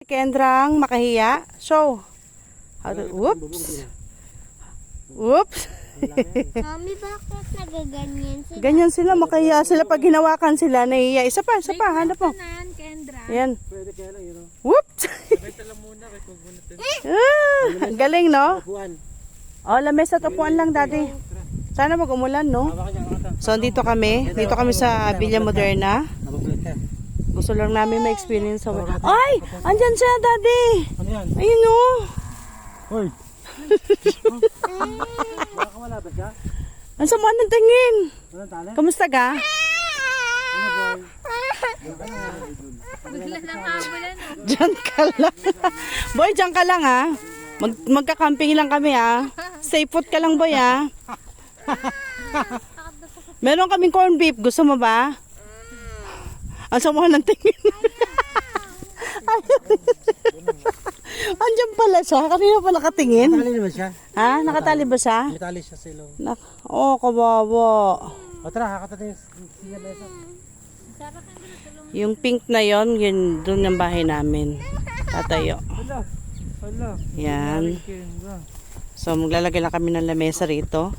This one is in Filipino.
Kendrang makahiya. So, whoops. Whoops. Mami, bakit nagaganyan sila? Ganyan sila, makahiya sila pag hinawakan sila, nahiya. Isa pa, hanap mo. Kendra. Yan. Pwede kaya lang, yun o. Whoops. Sabay lang muna, kahit huwag muna tayo. Ang galing, no? Upuan. Oh, lamesa at upuan lang, daddy. Sana mag-umulan, no? Hawakan niya, hawakan. So, dito kami sa Villa Moderna. Nabagulat ka. Gusto lang namin ma-experience sa... Ay! Andyan siya, daddy! Ano yan? Ayun, oh! Hoy! Baka wala ba siya? Ang sama ng tingin! Walang tali? Kamusta ka? Ano boy? Bigla lang habulan. Diyan ka lang. Boy, diyan ka lang, ha? Magka-camping lang kami, ha? Stay put ka lang, boy, ha? Meron kaming corned beef. Gusto mo ba? Ang sama ng tingin. Andiyan pala siya. Kanina pa nakatingin. Natali naman siya. Ha? Nakatali ba siya? Natali siya silo. Kawawa. O tara, hakatatin siya mesa. Yung pink na yon, yun doon yung bahay namin. Tatayo. Hala. Hala. Yan. Kendra. So maglalagay lang kami ng lamesa rito.